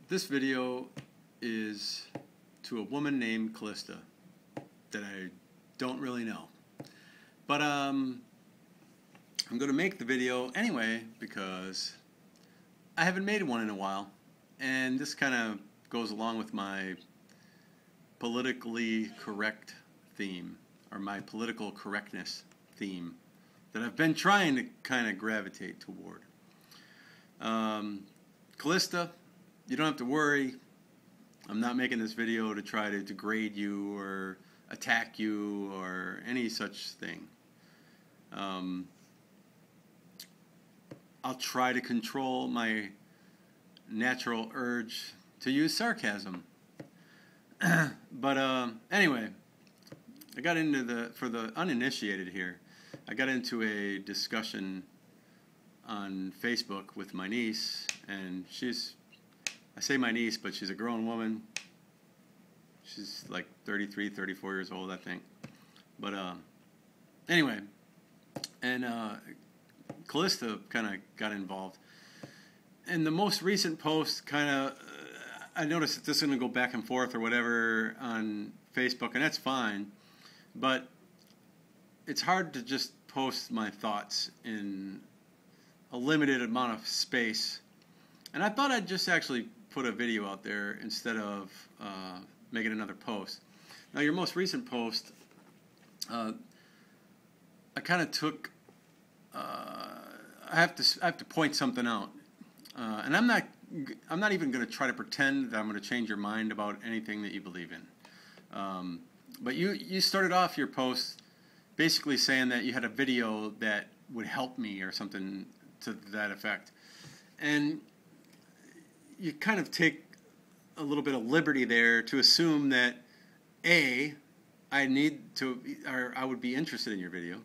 This video is to a woman named Callista that I don't really know. But I'm going to make the video anyway because I haven't made one in a while. And this kind of goes along with my politically correct theme, or my political correctness theme that I've been trying to kind of gravitate toward. Callista, you don't have to worry. I'm not making this video to try to degrade you or attack you or any such thing. I'll try to control my natural urge to use sarcasm. But anyway, I got into for the uninitiated here, I got into a discussion on Facebook with my niece, and I say my niece, but she's a grown woman. She's like 33, 34 years old, I think. But anyway, and Callista kind of got involved. And the most recent post kind of, I noticed that this is going to go back and forth or whatever on Facebook, and that's fine. But it's hard to just post my thoughts in a limited amount of space. And I thought I'd just actually put a video out there instead of making another post. Now, your most recent post, I kind of took. I have to point something out, and I'm not even going to try to pretend that I'm going to change your mind about anything that you believe in. But you started off your post basically saying that you had a video that would help me or something to that effect, and you kind of take a little bit of liberty there to assume that A, I would be interested in your video,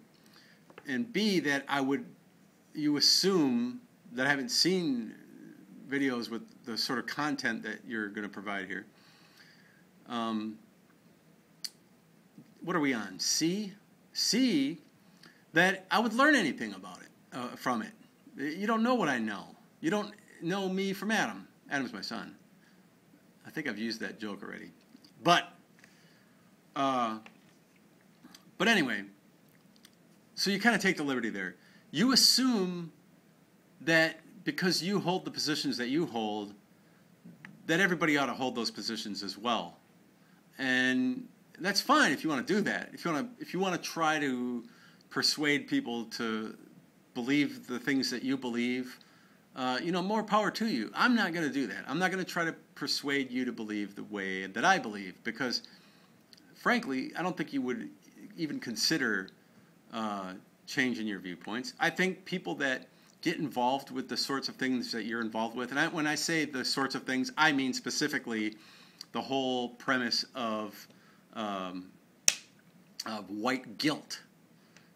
and B, that you assume that I haven't seen videos with the sort of content that you're going to provide here. What are we on? C, that I would learn anything about it, from it. You don't know what I know. You don't know me from Adam. Adam's my son. I think I've used that joke already. But anyway, so you kind of take the liberty there. You assume that because you hold the positions that you hold, that everybody ought to hold those positions as well. And that's fine if you want to do that. If you want to try to persuade people to believe the things that you believe, more power to you. I'm not going to do that. I'm not going to try to persuade you to believe the way that I believe, because, frankly, I don't think you would even consider changing your viewpoints. I think people that get involved with the sorts of things that you're involved with, and when I say the sorts of things, I mean specifically the whole premise of white guilt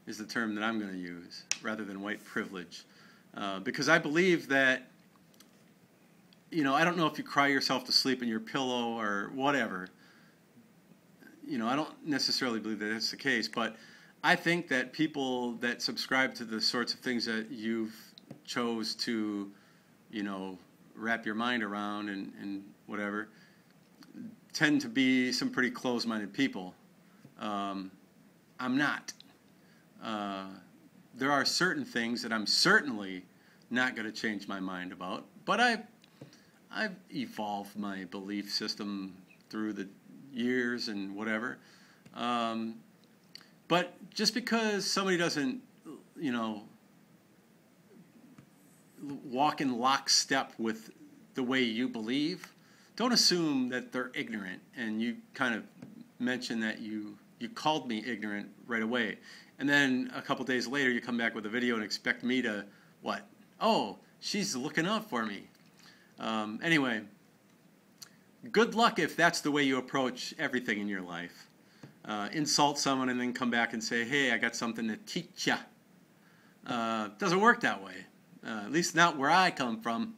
is the term that I'm going to use, rather than white privilege. Because I believe that, I don't know if you cry yourself to sleep in your pillow or whatever. I don't necessarily believe that that's the case, but I think that people that subscribe to the sorts of things that you've chose to, wrap your mind around and whatever, tend to be some pretty close-minded people. I'm not. There are certain things that I'm certainly not going to change my mind about, but I've evolved my belief system through the years and whatever. But just because somebody doesn't, walk in lockstep with the way you believe, don't assume that they're ignorant. And you kind of mentioned that you called me ignorant right away. And then a couple days later, you come back with a video and expect me to, what? Oh, she's looking out for me. Anyway, good luck if that's the way you approach everything in your life. Insult someone and then come back and say, hey, I got something to teach ya. Doesn't work that way, at least not where I come from.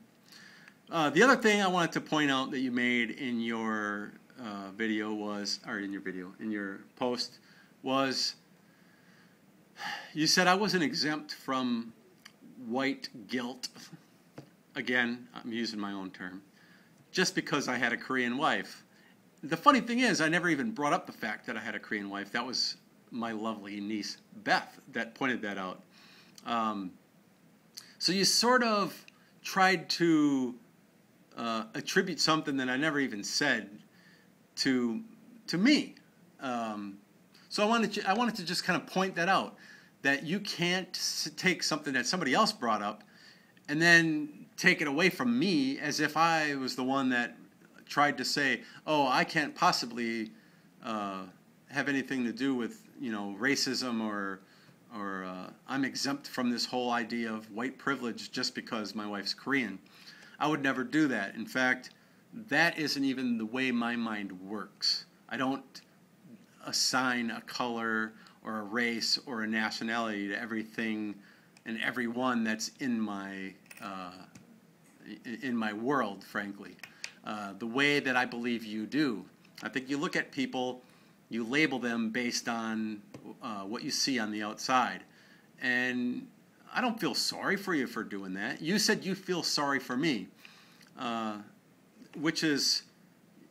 The other thing I wanted to point out that you made in your video was, or in your post, was you said I wasn't exempt from white guilt. Again, I'm using my own term. just because I had a Korean wife. The funny thing is, I never even brought up the fact that I had a Korean wife. That was my lovely niece, Beth, that pointed that out. So you sort of tried to attribute something that I never even said to me. So I wanted to just kind of point that out, that you can't take something that somebody else brought up and then take it away from me as if I was the one that tried to say, oh, I can't possibly have anything to do with, you know, racism, or I'm exempt from this whole idea of white privilege just because my wife's Korean. I would never do that. In fact, that isn't even the way my mind works. I don't assign a color or a race or a nationality to everything and everyone that's in my world, frankly. The way that I believe you do. I think you look at people, you label them based on what you see on the outside. And I don't feel sorry for you for doing that. You said you feel sorry for me, which is,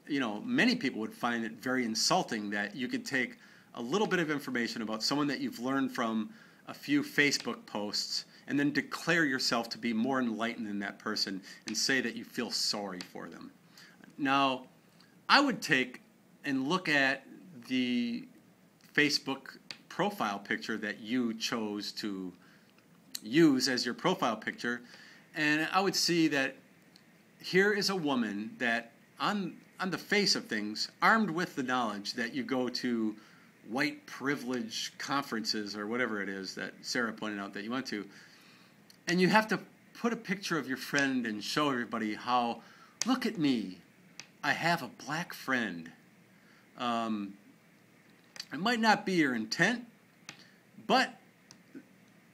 you know, many people would find it very insulting that you could take a little bit of information about someone that you've learned from a few Facebook posts and then declare yourself to be more enlightened than that person and say that you feel sorry for them. Now, I would take and look at the Facebook profile picture that you chose to use as your profile picture, and I would see that here is a woman that on the face of things, armed with the knowledge that you go to white privilege conferences or whatever it is that Sarah pointed out that you went to, and you have to put a picture of your friend and show everybody how, look at me, I have a black friend. It might not be your intent, but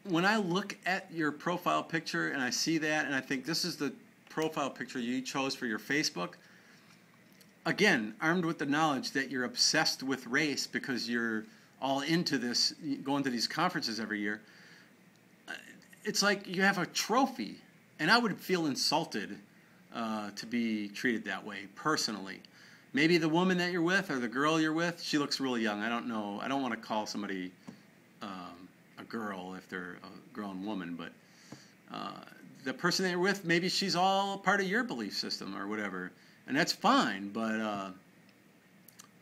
when I look at your profile picture and I see that and I think this is the profile picture you chose for your Facebook, again, armed with the knowledge that you're obsessed with race because you're all into this, going to these conferences every year, it's like you have a trophy. And I would feel insulted to be treated that way, personally. Maybe the woman that you're with or the girl you're with, she looks really young. I don't know. I don't want to call somebody a girl if they're a grown woman, but the person that you're with, maybe she's all part of your belief system or whatever. And that's fine, but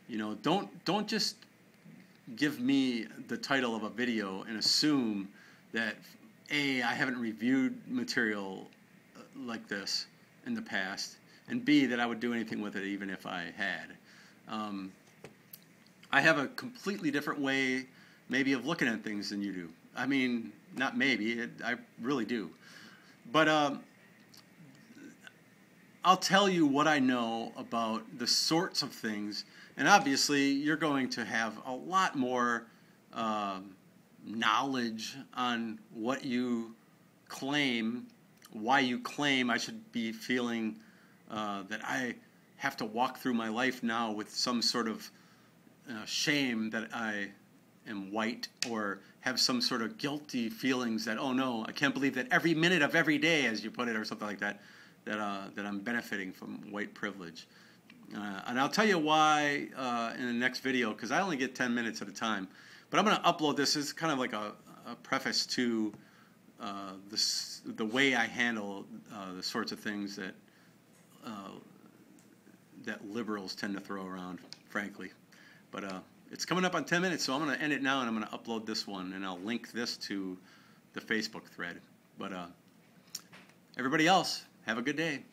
you know, don't just give me the title of a video and assume that A, I haven't reviewed material like this in the past, and B, that I would do anything with it even if I had. I have a completely different way, maybe, of looking at things than you do. I mean, not maybe, I really do. But I'll tell you what I know about the sorts of things, and obviously you're going to have a lot more knowledge on what you claim, why you claim I should be feeling that I have to walk through my life now with some sort of shame that I am white, or have some sort of guilty feelings that, oh no, I can't believe that every minute of every day, as you put it, or something like that, that I'm benefiting from white privilege. And I'll tell you why in the next video, because I only get 10 minutes at a time. But I'm going to upload this as kind of like a preface to the way I handle the sorts of things that liberals tend to throw around, frankly. But it's coming up on 10 minutes, so I'm going to end it now, and I'm going to upload this one, and I'll link this to the Facebook thread. But everybody else, have a good day.